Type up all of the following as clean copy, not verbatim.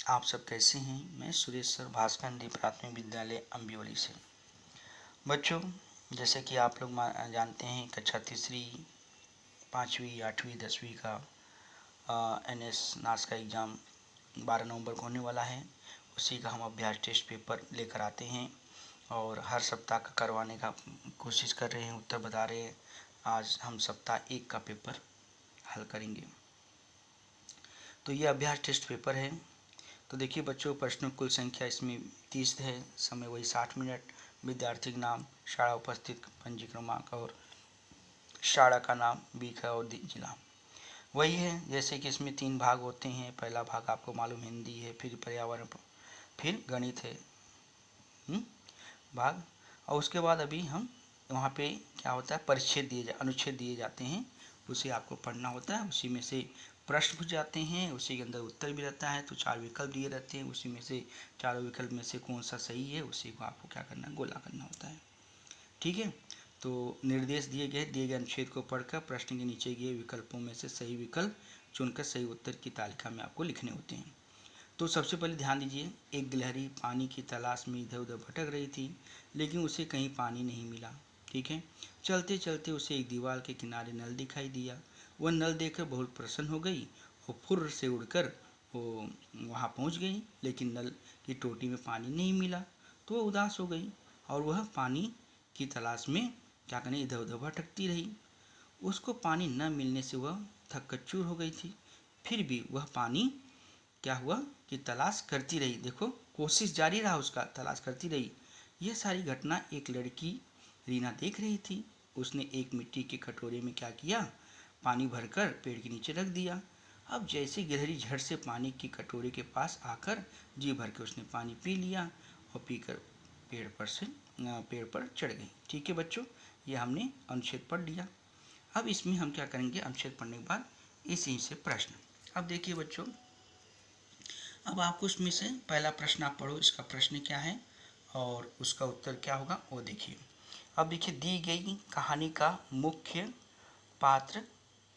आप सब कैसे हैं। मैं सुरेश सर भास्कर नदी प्राथमिक विद्यालय अम्बियोली से। बच्चों, जैसे कि आप लोग जानते हैं कक्षा तीसरी, पाँचवीं, आठवीं, 10वीं का NS नास का एग्ज़ाम 12 नवंबर को होने वाला है। उसी का हम अभ्यास टेस्ट पेपर लेकर आते हैं और हर सप्ताह का करवाने का कोशिश कर रहे हैं, उत्तर बता रहे हैं। आज हम सप्ताह 1 का पेपर हल करेंगे। तो ये अभ्यास टेस्ट पेपर है। तो देखिए बच्चों, प्रश्नों कुल संख्या इसमें 30 है, समय वही 60 मिनट। विद्यार्थी का नाम, शाला उपस्थित, पंजीकरण क्रमांक और शाला का नाम, बीखा और जिला वही है। जैसे कि इसमें 3 भाग होते हैं। पहला भाग आपको मालूम हिंदी है, फिर पर्यावरण, फिर गणित है भाग। और उसके बाद अभी हम वहाँ पे क्या होता है, परिच्छेद अनुच्छेद दिए जाते हैं, उसे आपको पढ़ना होता है। उसी में से प्रश्न पूछ जाते हैं, उसी के अंदर उत्तर भी रहता है। तो 4 विकल्प दिए रहते हैं, उसी में से चारों विकल्प में से कौन सा सही है उसी को आपको क्या करना है, गोला करना होता है। ठीक है। तो निर्देश दिए गए अनुच्छेद को पढ़कर प्रश्न के नीचे दिए विकल्पों में से सही विकल्प चुनकर सही उत्तर की तालिका में आपको लिखने होते हैं। तो सबसे पहले ध्यान दीजिए, एक गिलहरी पानी की तलाश में इधर उधर भटक रही थी, लेकिन उसे कहीं पानी नहीं मिला। ठीक है। चलते चलते उसे एक दीवार के किनारे नल दिखाई दिया। वह नल देखकर बहुत प्रसन्न हो गई और फुर्र से उड़कर वो वहाँ पहुँच गई, लेकिन नल की टोटी में पानी नहीं मिला। तो वह उदास हो गई और वह पानी की तलाश में क्या करने इधर उधर भटकती रही। उसको पानी न मिलने से वह थक्कचूर हो गई थी। फिर भी वह पानी क्या हुआ कि तलाश करती रही। देखो, कोशिश जारी रहा, उसका तलाश करती रही। यह सारी घटना एक लड़की रीना देख रही थी। उसने एक मिट्टी के कटोरे में क्या किया, पानी भरकर पेड़ के नीचे रख दिया। अब जैसे गिलहरी झट से पानी की कटोरे के पास आकर जी भर के उसने पानी पी लिया और पीकर पेड़ पर चढ़ गई। ठीक है बच्चों, ये हमने अनुच्छेद पढ़ लिया। अब इसमें हम क्या करेंगे, अनुच्छेद पढ़ने के बाद इसी से प्रश्न। अब देखिए बच्चों, अब आपको उसमें से पहला प्रश्न आप पढ़ो, इसका प्रश्न क्या है और उसका उत्तर क्या होगा वो देखिए। अब देखिए, दी गई कहानी का मुख्य पात्र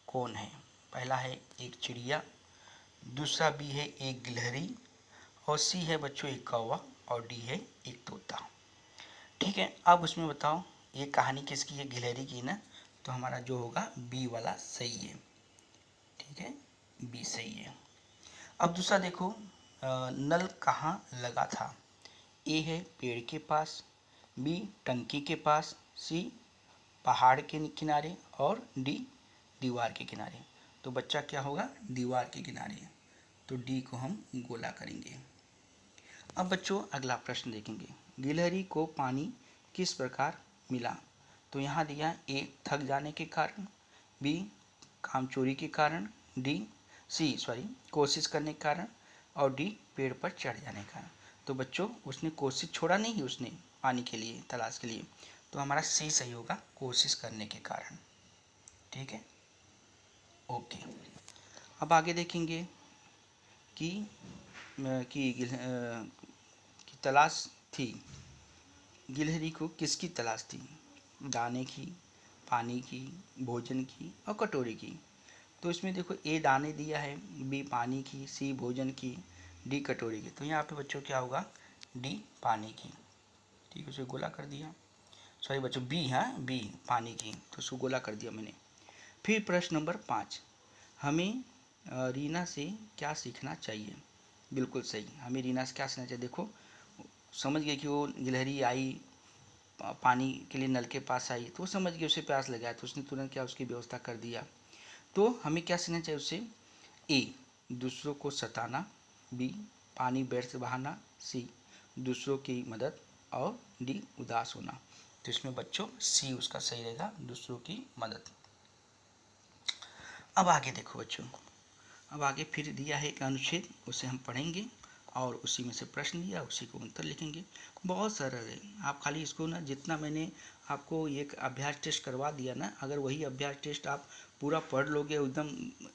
कौन है। पहला है एक चिड़िया, दूसरा बी है एक गिलहरी, और सी है बच्चों एक कौवा, और डी है एक तोता। ठीक है। अब उसमें बताओ ये कहानी किसकी है, गिलहरी की ना। तो हमारा जो होगा बी वाला सही है। ठीक है, बी सही है। अब दूसरा देखो, नल कहाँ लगा था। ए है पेड़ के पास, बी टंकी के पास, सी पहाड़ के किनारे, और डी दीवार के किनारे। तो बच्चा क्या होगा, दीवार के किनारे। तो डी को हम गोला करेंगे। अब बच्चों अगला प्रश्न देखेंगे, गिलहरी को पानी किस प्रकार मिला। तो यहाँ दिया ए थक जाने के कारण, बी कामचोरी के कारण, कोशिश करने के कारण, और डी पेड़ पर चढ़ जाने का। तो बच्चों उसने कोशिश छोड़ा नहीं, उसने पानी के लिए, तलाश के लिए। तो हमारा सी सही होगा, कोशिश करने के कारण। ठीक है, ओके। अब आगे देखेंगे कि की तलाश थी, गिलहरी को किसकी तलाश थी, दाने की, पानी की, भोजन की और कटोरे की। तो इसमें देखो ए दाने दिया है, बी पानी की, सी भोजन की, डी कटोरी की। तो यहाँ पे बच्चों क्या होगा, डी पानी की। ठीक है, उसे गोला कर दिया। सॉरी बच्चों, बी, हाँ बी पानी की, तो उसको गोला कर दिया मैंने। फिर प्रश्न नंबर 5, हमें रीना से क्या सीखना चाहिए। बिल्कुल सही, हमें रीना से क्या सीखना चाहिए। देखो समझ गए कि वो गिलहरी आई, पानी के लिए नल के पास आई, तो वो समझ गए उसे प्यास लगा, तो उसने तुरंत क्या उसकी व्यवस्था कर दिया। तो हमें क्या सीखना चाहिए उससे, ए दूसरों को सताना, बी पानी व्यर्थ बहाना, सी दूसरों की मदद, और डी उदास होना। तो इसमें बच्चों सी उसका सही रहेगा, दूसरों की मदद। अब आगे देखो बच्चों, अब आगे फिर दिया है एक अनुच्छेद, उसे हम पढ़ेंगे और उसी में से प्रश्न दिया, उसी को उत्तर लिखेंगे। बहुत सरल है, आप खाली इसको ना, जितना मैंने आपको एक अभ्यास टेस्ट करवा दिया ना, अगर वही अभ्यास टेस्ट आप पूरा पढ़ लोगे, एकदम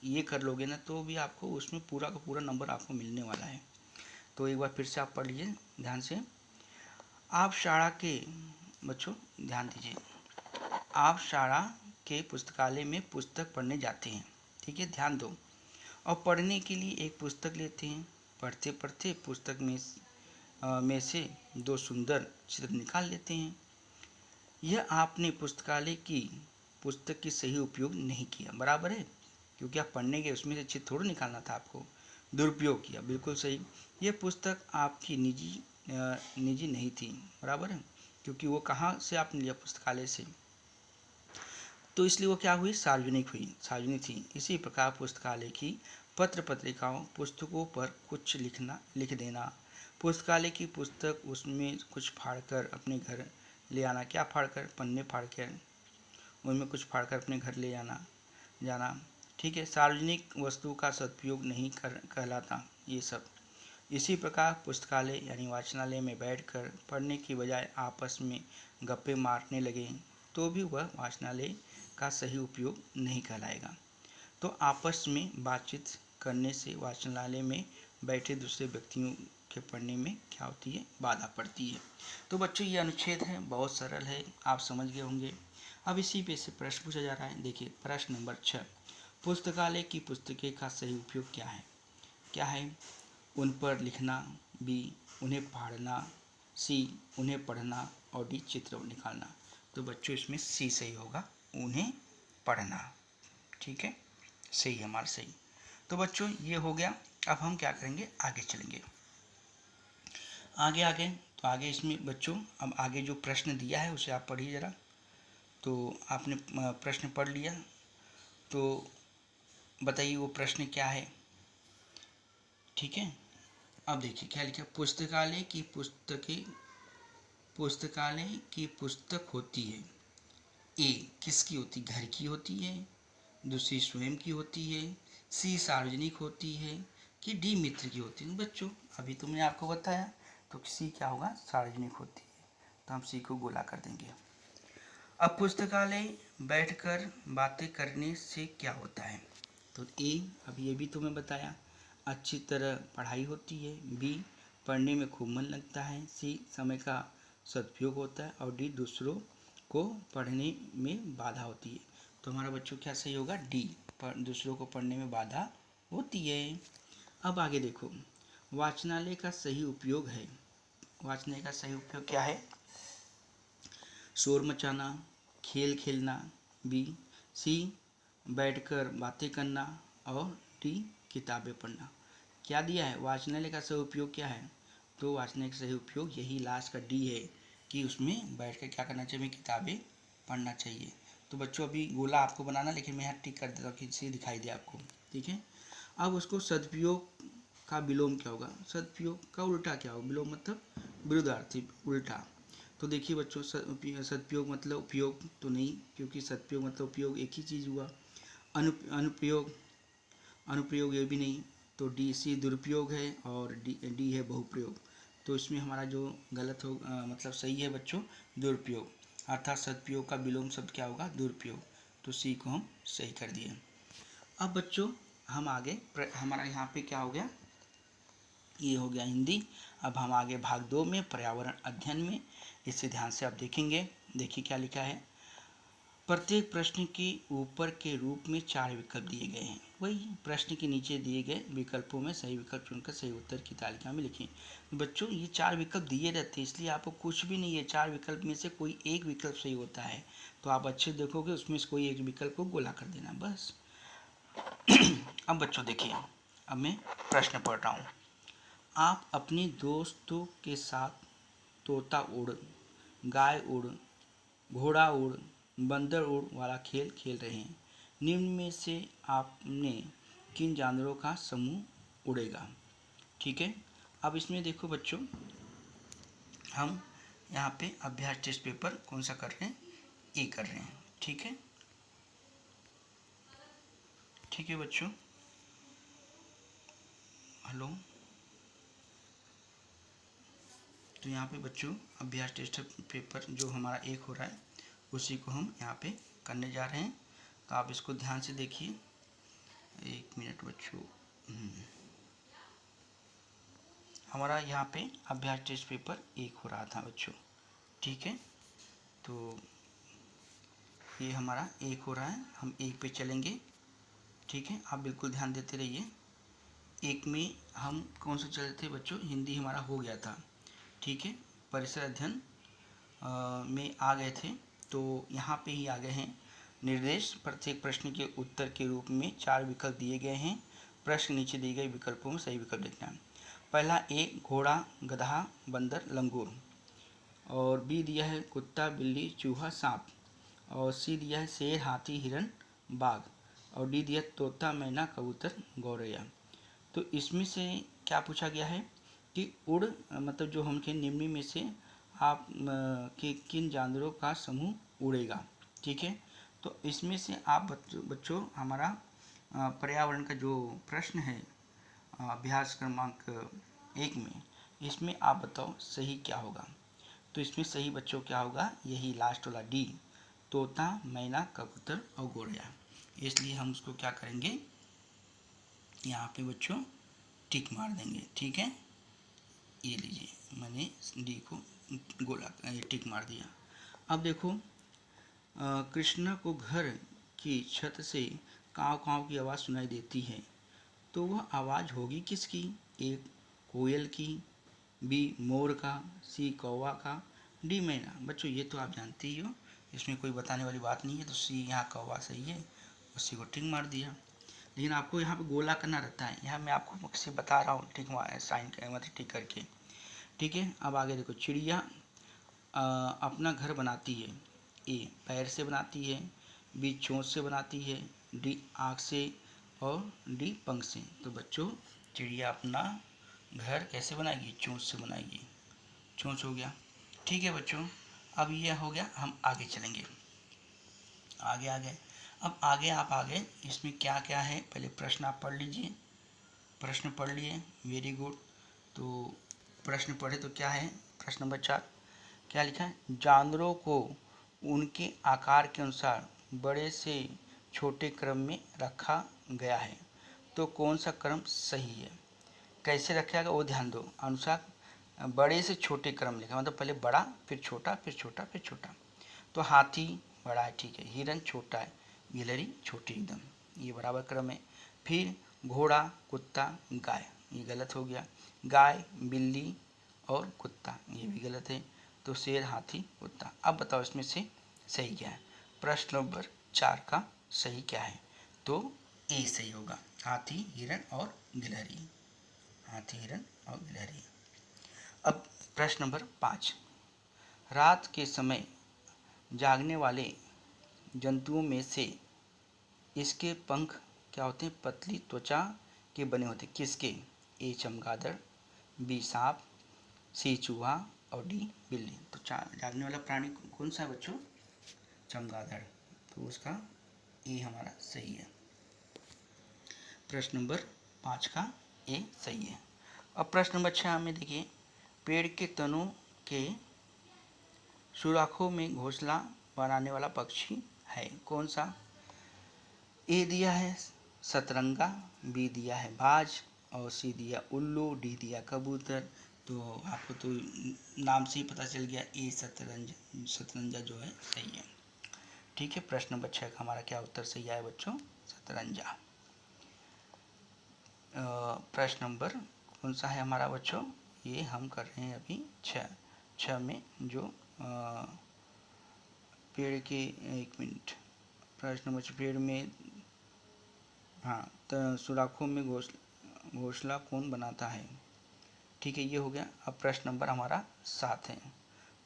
ये कर लोगे ना, तो भी आपको उसमें पूरा का पूरा नंबर आपको मिलने वाला है। तो एक बार फिर से आप पढ़ लीजिए ध्यान से। आप शाला के बच्चों ध्यान दीजिए, आप शाला के पुस्तकालय में पुस्तक पढ़ने जाते हैं। ठीक है, ध्यान दो। और पढ़ने के लिए एक पुस्तक लेते हैं, पढ़ते पढ़ते पुस्तक में से दो सुंदर चित्र निकाल लेते हैं। यह आपने पुस्तकालय की पुस्तक की सही उपयोग नहीं किया, बराबर है, क्योंकि आप पढ़ने गए, उसमें से चित्र थोड़ा निकालना था आपको। दुरुपयोग किया, बिल्कुल सही। यह पुस्तक आपकी निजी नहीं थी, बराबर है, क्योंकि वो कहाँ से आपने लिया, पुस्तकालय से, तो इसलिए वो क्या हुई, सार्वजनिक सार्वजनिक थी। इसी प्रकार पुस्तकालय की पत्र पत्रिकाओं पुस्तकों पर कुछ लिख देना, पुस्तकालय की पुस्तक उसमें कुछ फाड़कर अपने घर ले आना, क्या फाड़कर, पन्ने फाड़ कर उनमें कुछ फाड़कर अपने घर ले जाना, ठीक है, सार्वजनिक वस्तु का सदुपयोग नहीं कहलाता ये सब। इसी प्रकार पुस्तकालय यानी वाचनालय में बैठकर पढ़ने की बजाय आपस में गप्पे मारने लगे तो भी वह वाचनालय का सही उपयोग नहीं कहलाएगा। तो आपस में बातचीत करने से वाचनालय में बैठे दूसरे व्यक्तियों के पढ़ने में क्या होती है, बाधा पड़ती है। तो बच्चों ये अनुच्छेद है, बहुत सरल है, आप समझ गए होंगे। अब इसी पे से प्रश्न पूछा जा रहा है। देखिए प्रश्न नंबर 6, पुस्तकालय की पुस्तकें का सही उपयोग क्या है? क्या है? उन पर लिखना, बी उन्हें पढ़ना, सी उन्हें पढ़ना और डी चित्र निकालना। तो बच्चों इसमें सी सही होगा, उन्हें पढ़ना, ठीक है, सही है हमारा सही। तो बच्चों ये हो गया। अब हम क्या करेंगे, आगे चलेंगे, आगे तो आगे इसमें बच्चों अब आगे जो प्रश्न दिया है उसे आप पढ़िए ज़रा। तो आपने प्रश्न पढ़ लिया, तो बताइए वो प्रश्न क्या है, ठीक है। अब देखिए क्या लिखा, पुस्तकालय की पुस्तक होती है, ए किसकी होती, घर की होती है, दूसरी स्वयं की होती है, सी सार्वजनिक होती है, कि डी मित्र की होती है। बच्चों अभी तो मैंने आपको बताया, तो सी क्या होगा, सार्वजनिक होती है, तो हम सी को गोला कर देंगे। अब पुस्तकालय बैठकर बातें करने से क्या होता है, तो ए अब ये भी तुम्हें बताया, अच्छी तरह पढ़ाई होती है, बी पढ़ने में खूब मन लगता है, सी समय का सदुपयोग होता है और डी दूसरों को पढ़ने में बाधा होती है। तो हमारा बच्चों क्या सही होगा, डी दूसरों को पढ़ने में बाधा होती है। अब आगे देखो, वाचनालय का सही उपयोग है, वाचनालय का सही उपयोग क्या है, शोर मचाना, खेल खेलना, बी सी बैठकर बातें करना और डी किताबें पढ़ना। क्या दिया है, वाचनालय का सही उपयोग क्या है, तो वाचनालय का सही उपयोग यही लास्ट का डी है कि उसमें बैठकर क्या करना चाहिए, किताबें पढ़ना चाहिए। तो बच्चों अभी गोला आपको बनाना, लेकिन मैं यहाँ टिक कर देता हूँ कि इसे दिखाई दे आपको, ठीक है। अब उसको सदुपयोग का विलोम क्या होगा, सदुपयोग का उल्टा क्या होगा, विलोम मतलब विरुद्धार्थी, उल्टा। तो देखिए बच्चों सदुपयोग मतलब उपयोग तो नहीं, क्योंकि सदुपयोग मतलब उपयोग एक ही चीज़ हुआ। अनुप्रयोग ये भी नहीं, तो डी सी दुरुपयोग है और डी है बहुप्रयोग। तो इसमें हमारा जो गलत हो मतलब सही है बच्चों, दुरुपयोग, अर्थात सदुपयोग का विलोम शब्द क्या होगा, दुरुपयोग। तो सी को हम सही कर दिए। अब बच्चों हम आगे हमारा यहाँ पे क्या हो गया, ये हो गया हिंदी। अब हम आगे भाग 2 में पर्यावरण अध्ययन में, इसे ध्यान से आप देखेंगे। देखिए क्या लिखा है, प्रत्येक प्रश्न के ऊपर के रूप में 4 विकल्प दिए गए हैं, वही प्रश्न के नीचे दिए गए विकल्पों में सही विकल्प चुनकर सही उत्तर की तालिका में लिखें। बच्चों ये 4 विकल्प दिए रहते हैं, इसलिए आपको कुछ भी नहीं है, 4 विकल्प में से कोई एक विकल्प सही होता है, तो आप अच्छे देखोगे उसमें से कोई एक विकल्प को गोला कर देना बस। अब बच्चों देखिए, अब मैं प्रश्न पढ़ रहा हूँ। आप अपने दोस्तों के साथ तोता उड़, गाय उड़, घोड़ा उड़, बंदर उड़ वाला खेल खेल रहे हैं। निम्न में से आपने किन जानवरों का समूह उड़ेगा, ठीक है। अब इसमें देखो बच्चों, हम यहाँ पे अभ्यास टेस्ट पेपर कौन सा कर रहे हैं, ए कर रहे हैं, ठीक है, ठीक है बच्चों, हेलो। तो यहाँ पे बच्चों अभ्यास टेस्ट पेपर जो हमारा एक हो रहा है उसी को हम यहाँ पे करने जा रहे हैं, तो आप इसको ध्यान से देखिए। 1 मिनट बच्चों, हमारा यहाँ पे अभ्यास टेस्ट पेपर 1 हो रहा था बच्चों, ठीक है। तो ये हमारा 1 हो रहा है, हम 1 पे चलेंगे, ठीक है, आप बिल्कुल ध्यान देते रहिए। एक में हम कौन सा चले थे बच्चों, हिंदी हमारा हो गया था, ठीक है। परिसर अध्ययन में आ गए थे, तो यहाँ पे ही आ गए हैं। निर्देश, प्रत्येक प्रश्न के उत्तर के रूप में 4 विकल्प दिए गए हैं। प्रश्न नीचे दिए गए विकल्पों में सही विकल्प लिखना है। पहला ए, घोड़ा, गधा, बंदर, लंगूर। और बी दिया है कुत्ता, बिल्ली, चूहा, सांप। और सी दिया है शेर, हाथी, हिरन, बाघ। और डी दिया तोता, मैना, कबूतर, गौरैया। तो इसमें से क्या पूछा गया है कि उड़ मतलब जो हमके निम्न में से आप के किन जानवरों का समूह उड़ेगा, ठीक है। तो इसमें से आप बच्चों हमारा पर्यावरण का जो प्रश्न है अभ्यास क्रमांक 1 में, इसमें आप बताओ सही क्या होगा। तो इसमें सही बच्चों क्या होगा, यही लास्ट वाला डी, तोता, मैना, कबूतर और गौरैया। इसलिए हम उसको क्या करेंगे, यहाँ पे बच्चों टिक मार देंगे, ठीक है। ये लीजिए, मैंने डी को गोला टिक मार दिया। अब देखो, कृष्णा को घर की छत से काव काव की आवाज़ सुनाई देती है, तो वह आवाज़ होगी किसकी। ए, कोयल की, बी, मोर का, सी, कौवा का, डी, मैना। बच्चों ये तो आप जानते ही हो, इसमें कोई बताने वाली बात नहीं है। तो सी यहाँ कौवा सही है, उसी को टिक मार दिया। लेकिन आपको यहाँ पे गोला करना रहता है, यहाँ मैं आपको से बता रहा हूँ टिक साइन मतलब टिक करके, ठीक है। अब आगे देखो, चिड़िया अपना घर बनाती है। ए, पैर से बनाती है, बी, चोंच से बनाती है, डी, आँख से, और डी, पंख से। तो बच्चों चिड़िया अपना घर कैसे बनाएगी, चोंच से बनाएगी। चोंच हो गया, ठीक है बच्चों। अब यह हो गया, हम आगे चलेंगे, आगे आगे। अब आगे आप आगे इसमें क्या क्या है पहले प्रश्न आप पढ़ लीजिए। प्रश्न पढ़ लिए, वेरी गुड। तो प्रश्न पढ़े तो क्या है, प्रश्न नंबर 4 क्या लिखा है, जानवरों को उनके आकार के अनुसार बड़े से छोटे क्रम में रखा गया है, तो कौन सा क्रम सही है। कैसे रखा गया वो ध्यान दो, अनुसार बड़े से छोटे क्रम लिखा, मतलब पहले बड़ा फिर छोटा फिर छोटा फिर छोटा। तो हाथी बड़ा है, ठीक है, हिरन छोटा है, गिलहरी छोटी एकदम, ये बराबर क्रम है। फिर घोड़ा, कुत्ता, गाय, ये गलत हो गया। गाय, बिल्ली और कुत्ता, ये भी गलत है। तो शेर, हाथी, कुत्ता। अब बताओ इसमें से सही क्या है। प्रश्न नंबर 4 का सही क्या है, तो ए सही होगा, हाथी, हिरन और गिलहरी। हाथी, हिरन और गिलहरी। अब प्रश्न नंबर 5, रात के समय जागने वाले जंतुओं में से इसके पंख क्या होते हैं, पतली त्वचा के बने होते हैं, किसके। ए, चमगादड़, बी, सांप, सी, चूहा और डी, बिल्ली। तो जागने वाला प्राणी कौन सा है बच्चों, चमगादड़। तो उसका ए हमारा सही है। प्रश्न नंबर 5 का ए सही है। अब प्रश्न नंबर 6 में देखिए, पेड़ के तनों के सुराखों में घोंसला बनाने वाला पक्षी है, कौन सा। ए दिया है सतरंगा, बी दिया है बाज, और सी दिया उल्लू, डी दिया कबूतर। तो आपको तो नाम से ही पता चल गया, ए शतरंजा जो है सही है, ठीक है। प्रश्न नंबर 6 का हमारा क्या उत्तर सही आया बच्चों, शतरंजा। प्रश्न नंबर कौन सा है हमारा बच्चों, ये हम कर रहे हैं अभी 6 में जो पेड़ के, एक मिनट, प्रश्न नंबर 6 पेड़ में, हाँ, सुराखों में घोंसला कौन बनाता है, ठीक है, ये हो गया। अब प्रश्न नंबर हमारा 7 है।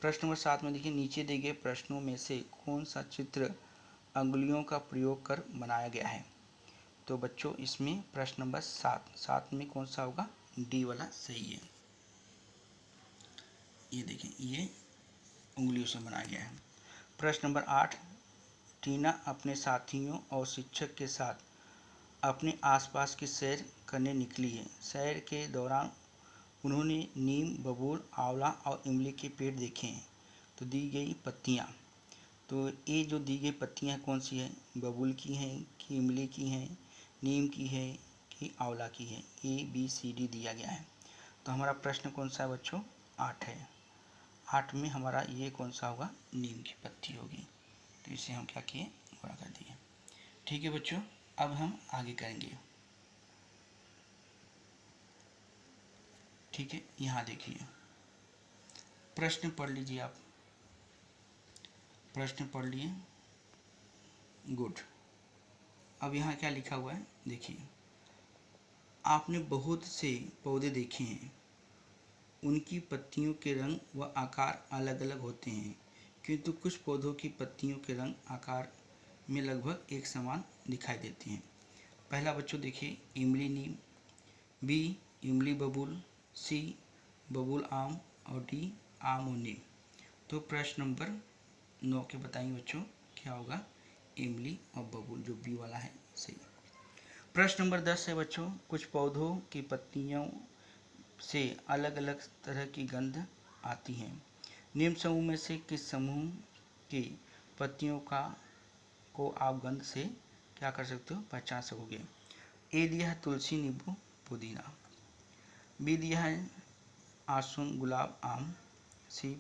प्रश्न नंबर 7 में देखिए, नीचे दिए गए प्रश्नों में से कौन सा चित्र अंगुलियों का प्रयोग कर बनाया गया है। तो बच्चों इसमें प्रश्न नंबर 7 में कौन सा होगा, डी वाला सही है। ये देखें, ये उंगलियों से बनाया गया है। प्रश्न नंबर 8, टीना अपने साथियों और शिक्षक के साथ अपने आसपास की सैर करने निकली है। सैर के दौरान उन्होंने नीम, बबूल, आंवला और इमली के पेड़ देखे हैं। तो दी गई पत्तियाँ, तो ये जो दी गई पत्तियाँ कौन सी है, बबूल की हैं कि इमली की हैं, नीम की है कि आंवला की है। ए, बी, सी, डी दिया गया है। तो हमारा प्रश्न कौन सा है बच्चों, 8 है। 8 में हमारा ये कौन सा होगा, नीम की पत्ती होगी। तो इसे हम क्या किए, पूरा कर दिए, ठीक है बच्चों। अब हम आगे करेंगे। ठीक है, यहाँ देखिए प्रश्न पढ़ लीजिए आप, प्रश्न पढ़ लिए, गुड। अब यहाँ क्या लिखा हुआ है देखिए, आपने बहुत से पौधे देखे हैं, उनकी पत्तियों के रंग व आकार अलग अलग होते हैं, किंतु कुछ पौधों की पत्तियों के रंग आकार में लगभग एक समान दिखाई देते हैं। पहला बच्चों देखिए, इमली नीम, बी इमली बबूल, सी बबूल आम और डी आम और नीम। तो प्रश्न नंबर 9 के बताएंगे बच्चों क्या होगा, इमली और बबूल, जो बी वाला है सही। प्रश्न नंबर 10 है बच्चों, कुछ पौधों की पत्तियों से अलग अलग तरह की गंध आती है, निम्न समूह में से किस समूह की पत्तियों को आप गंध से क्या कर सकते हो, पहचान सकोगे। ए दिया है तुलसी नींबू पुदीना, बी दिया है आसुन गुलाब आम, सी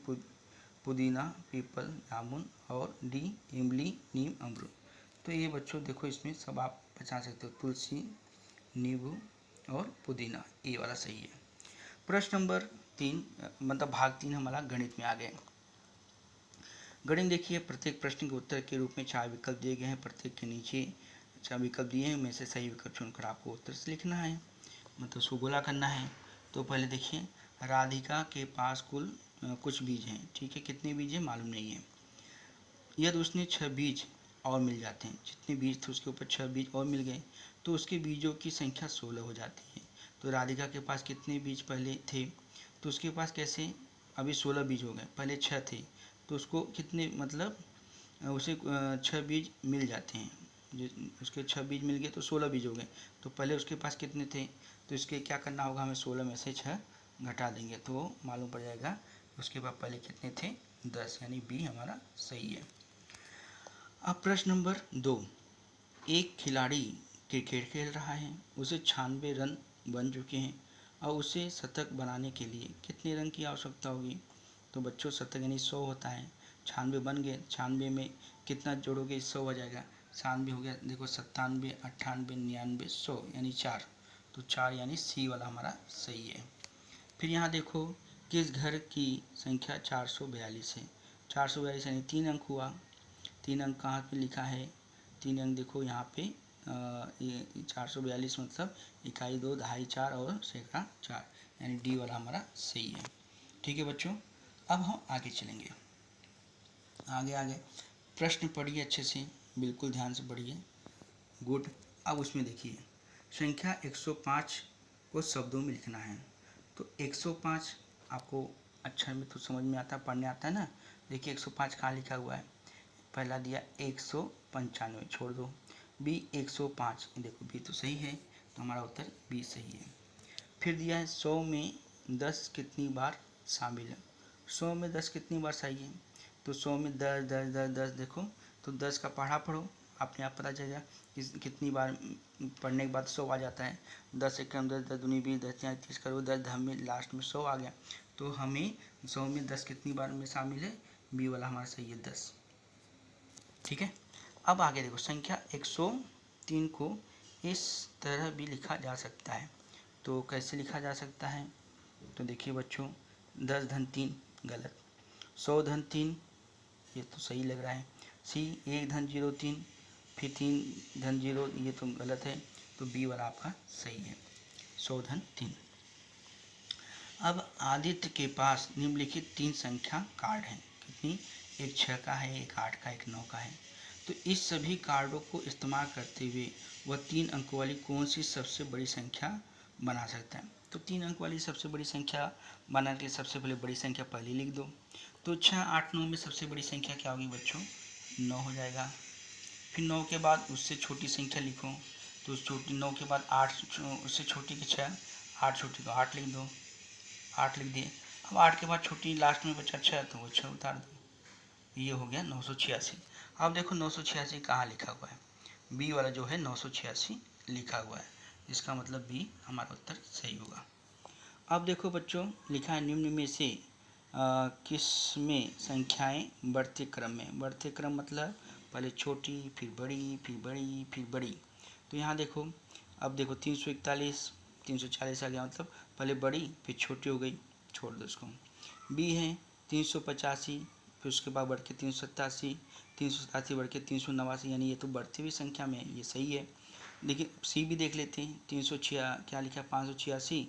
पुदीना पीपल जामुन और डी इमली नीम अमरूद। तो ये बच्चों देखो इसमें सब आप पहचान सकते हो, तुलसी नींबू और पुदीना, ए वाला सही है। प्रश्न नंबर 3 मतलब भाग 3 हमारा गणित में आ गए। गणित देखिए, प्रत्येक प्रश्न के उत्तर के रूप में 4 विकल्प दिए गए हैं, प्रत्येक के नीचे 4 विकल्प दिए हैं, में से सही विकल्प चुनकर आपको उत्तर से लिखना है, मतलब उसको गोला करना है। तो पहले देखिए, राधिका के पास कुल कुछ बीज हैं, ठीक है, कितने बीज हैं मालूम नहीं है। यदि उसने 6 बीज और मिल जाते हैं, जितने बीज थे उसके ऊपर 6 बीज और मिल गए तो उसके बीजों की संख्या 16 हो जाती है। तो राधिका के पास कितने बीज पहले थे, तो उसके पास कैसे अभी 16 बीज हो गए, पहले 6 थे, तो उसको कितने मतलब उसे 6 बीज मिल जाते हैं, जो उसके 6 बीज मिल गए तो 16 बीज हो गए। तो पहले उसके पास कितने थे, तो इसके क्या करना होगा, हमें 16 में से 6 घटा देंगे तो मालूम पड़ जाएगा उसके पास पहले कितने थे, 10, यानी बी हमारा सही है। अब प्रश्न नंबर 2, एक खिलाड़ी क्रिकेट खेल रहा है, उसे 96 रन बन चुके हैं और उसे शतक बनाने के लिए कितने रन की आवश्यकता होगी। तो बच्चों शतक यानी 100 होता है, 96 बन गए, 96 में कितना जोड़ोगे, 100 हो जाएगा, 96 हो गया, देखो 97 98 99 100 यानी 4, तो 4 यानी सी वाला हमारा सही है। फिर यहाँ देखो, किस घर की संख्या 442 है, 442 यानी 3 अंक हुआ, 3 अंक कहाँ पे लिखा है, 3 अंक देखो यहाँ पे, ये 442 मतलब इकाई 2 दहाई 4 और सैकड़ा 4, यानी डी वाला हमारा सही है। ठीक है बच्चों, अब हम आगे चलेंगे, आगे प्रश्न पढ़िए अच्छे से, बिल्कुल ध्यान से पढ़िए, गुड। अब उसमें देखिए, संख्या 105 को शब्दों में लिखना है। तो 105 आपको अक्षर में तो समझ में आता, पढ़ने आता है ना। देखिए 105 कहाँ लिखा हुआ है, पहला दिया 195, छोड़ दो, बी 105, देखो बी तो सही है, तो हमारा उत्तर बी सही है। फिर दिया है 100 में 10 कितनी बार शामिल है, 100 में 10 कितनी बार सही है, तो 100 में 10 10 10 10 देखो, तो 10 का पढ़ा पढ़ो, अपने आप पता चलेगा कितनी बार पढ़ने के बाद 100 आ जाता है। 10 एक क्रम 10 10 दूनी 20 10 या 30 करो 10 धम में लास्ट में 100 आ गया, तो हमें 100 में 10 कितनी बार में शामिल है, बी वाला हमारा सही है 10। ठीक है, अब आगे देखो, संख्या 103 को इस तरह भी लिखा जा सकता है, तो कैसे लिखा जा सकता है, तो देखिए बच्चों, 10 धन 3 गलत, 100 धन 3 ये तो सही लग रहा है, सी 1 धन 0 3, फिर 3 धन 0 ये तो गलत है, तो बी वाला आपका सही है, 100 धन 3। अब आदित्य के पास निम्नलिखित 3 संख्या कार्ड हैं, कितनी, एक 6 का है, एक 8 का, एक 9 का है। तो इस सभी कार्डों को इस्तेमाल करते हुए वह 3 अंक वाली कौन सी सबसे बड़ी संख्या बना सकता है। तो 3 अंक वाली सबसे बड़ी संख्या बनाने के लिए सबसे पहले बड़ी संख्या पहले लिख दो, तो 6 8 9 में सबसे बड़ी संख्या क्या होगी बच्चों, 9 हो जाएगा। फिर 9 के बाद उससे छोटी संख्या लिखो, तो उस छोटी 9 के बाद 8, उससे छोटी की 6, 8 छोटी को 8 लिख दो, 8 लिख दिए। अब 8 के बाद छोटी लास्ट में बचा 6, तो वो 6 उतार दो, ये हो गया 986। अब देखो 986 कहाँ लिखा हुआ है, बी वाला जो है 986 लिखा हुआ है, इसका मतलब बी हमारा उत्तर सही होगा। अब देखो बच्चों, लिखा है निम्न में से किस में संख्याएं बढ़ते क्रम में, बढ़ते क्रम मतलब पहले छोटी फिर बड़ी फिर बड़ी फिर बड़ी। तो यहाँ देखो, अब देखो 341 340 आ गया, मतलब पहले बड़ी फिर छोटी हो गई, छोड़ दो उसको। बी है 385, फिर उसके बाद बढ़ के 387, 387 बढ़ के 389, यानी ये तो बढ़ती हुई संख्या में है, ये सही है। देखिए सी भी देख लेते हैं, 306 क्या लिखा 586,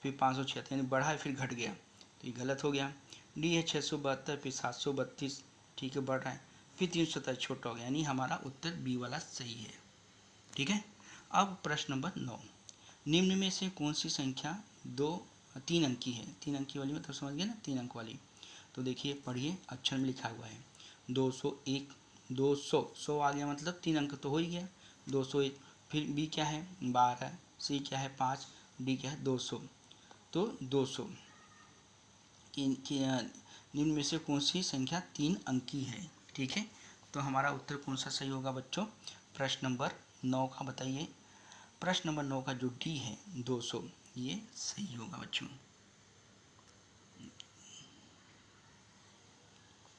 फिर 576, यानी बढ़ा फिर घट गया, तो ये गलत हो गया। डी है 672, फिर 732, ठीक है बढ़ रहा है, फिर 370 छोटा हो गया, यानी हमारा उत्तर बी वाला सही है। ठीक है। अब प्रश्न नंबर 9, निम्न में से कौन सी संख्या 3 अंकी है? 3 अंकी वाली मतलब समझ गए ना, 3 अंक वाली। तो देखिए पढ़िए, अक्षर में लिखा हुआ है 201, 200, 100 आ गया मतलब 3 अंक तो हो ही गया, 201। फिर बी क्या है 12, सी क्या है 5, डी क्या है 200। तो 200 निम्न में से कौन सी संख्या 3 अंकी है? ठीक है, तो हमारा उत्तर कौन सा सही होगा बच्चों? प्रश्न नंबर 9 का बताइए। प्रश्न नंबर 9 का जो डी है 200, ये सही होगा बच्चों।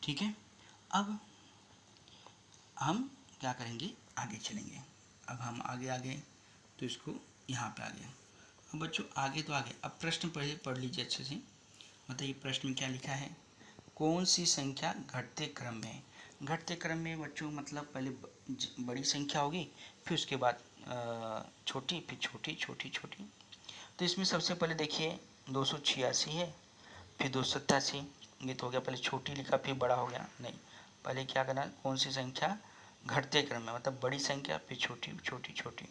ठीक है, अब हम क्या करेंगे, आगे चलेंगे। अब हम आगे तो इसको यहाँ पे आ गए। अब बच्चों आगे तो आगे, अब प्रश्न पहले पढ़ लीजिए अच्छे से। बताइए प्रश्न में क्या लिखा है, कौन सी संख्या घटते क्रम में? घटते क्रम में बच्चों मतलब पहले बड़ी संख्या होगी, फिर उसके बाद छोटी, फिर छोटी छोटी छोटी। तो इसमें सबसे पहले देखिए 286 है, फिर 287, ये तो हो गया, पहले छोटी लिखा फिर बड़ा हो गया, नहीं पहले क्या करना, कौन सी संख्या घटते क्रम में, मतलब बड़ी संख्या फिर छोटी छोटी छोटी।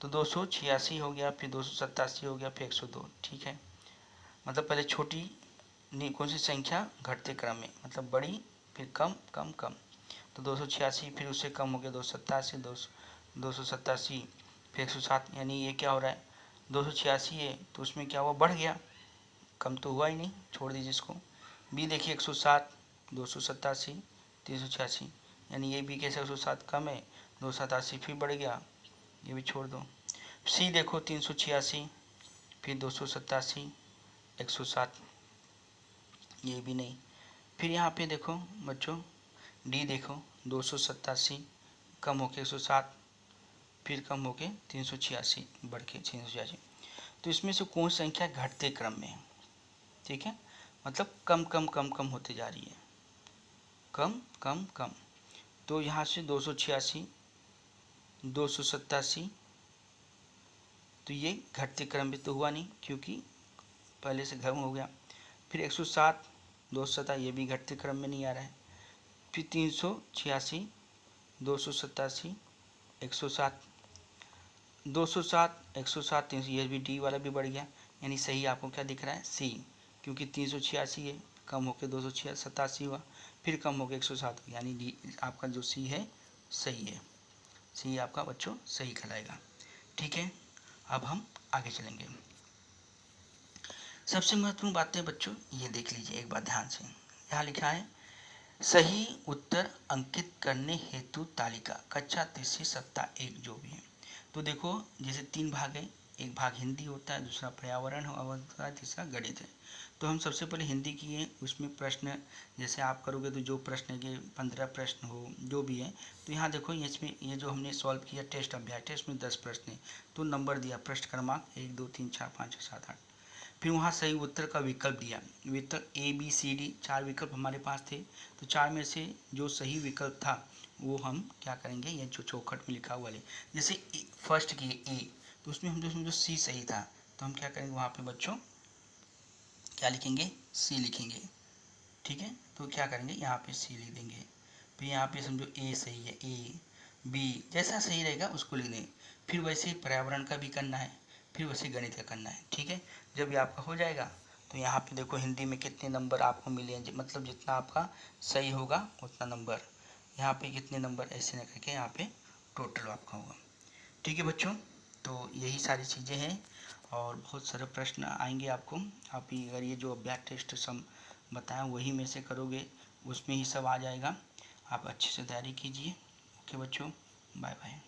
तो 286 हो गया, फिर 287 हो गया, फिर 102, ठीक है। मतलब पहले छोटी नहीं, कौन सी संख्या घटते क्रम में, मतलब बड़ी फिर कम कम कम। तो 286, फिर उससे कम हो गया 287, 287, फिर 107, यानी ये क्या हो रहा है, 286 है तो उसमें क्या हुआ, बढ़ गया, कम तो हुआ ही नहीं, छोड़ दीजिए इसको। बी देखिए 107, 287, 386, यानी ये भी कैसे 107 कम है, 287 फिर बढ़ गया, ये भी छोड़ दो। सी देखो 386, फिर 287, 107, ये भी नहीं। फिर यहाँ पे देखो बच्चों डी देखो 287 कम होके 107, फिर कम होके 386, बढ़ के 386। तो इसमें से कौन संख्या घटते क्रम में है? ठीक है, मतलब कम कम कम कम होते जा रही है, कम कम कम। तो यहाँ से 286, 287, तो ये घटते क्रम में तो हुआ नहीं क्योंकि पहले से कम हो गया। फिर 107, 207, ये भी घटते क्रम में नहीं आ रहा है। फिर 386, 287, 107, 207, 107, 300, ये भी डी वाला भी बढ़ गया, यानी सही आपको क्या दिख रहा है, सी, क्योंकि 386 है, कम होकर 287 हुआ, फिर कम होकर 107, यानी डी आपका जो सी है सही है, सी आपका बच्चों सही कहलाएगा। ठीक है, अब हम आगे चलेंगे। सबसे महत्वपूर्ण बातें बच्चों ये देख लीजिए एक बार ध्यान से, यहाँ लिखा है सही उत्तर अंकित करने हेतु तालिका, कक्षा तीसरी सप्ताह 1 जो भी है। तो देखो जैसे 3 भाग है, एक भाग हिंदी होता है, दूसरा पर्यावरण होता है, तीसरा गणित है। तो हम सबसे पहले हिंदी किए, उसमें प्रश्न जैसे आप करोगे तो जो प्रश्न है कि 15 प्रश्न हो जो भी है, तो यहाँ देखो इसमें ये जो हमने सॉल्व किया टेस्ट अभ्यास टेस्ट में 10 प्रश्न है, तो नंबर दिया प्रश्न क्रमांक 1 2 3 4 5 6 7 8। फिर वहाँ सही उत्तर का विकल्प दिया, विकल्प ए बी सी डी 4 विकल्प हमारे पास थे, तो 4 में से जो सही विकल्प था वो हम क्या करेंगे, ये जो चौखट में लिखा हुआ है, जैसे फर्स्ट की ए, तो उसमें हम जो सी सही था, तो हम क्या करेंगे वहाँ पे बच्चों क्या लिखेंगे, सी लिखेंगे। ठीक है, तो क्या करेंगे यहाँ पे सी लिख देंगे। फिर यहाँ पे समझो ए सही है, ए बी जैसा सही रहेगा उसको लिख देंगे। फिर वैसे पर्यावरण का भी करना है, फिर वैसे गणित का करना है। ठीक है, जब ये आपका हो जाएगा तो यहाँ पे देखो हिंदी में कितने नंबर आपको मिले, मतलब जितना आपका सही होगा उतना नंबर, यहाँ पे कितने नंबर ऐसे न करके यहाँ पे टोटल आपका होगा। ठीक है बच्चों, तो यही सारी चीज़ें हैं और बहुत सारे प्रश्न आएंगे आपको। आप ही अगर ये जो अभ्यास टेस्ट सम बताएं वही में से करोगे, उसमें ही सब आ जाएगा। आप अच्छे से तैयारी कीजिए। ओके बच्चों, बाय बाय।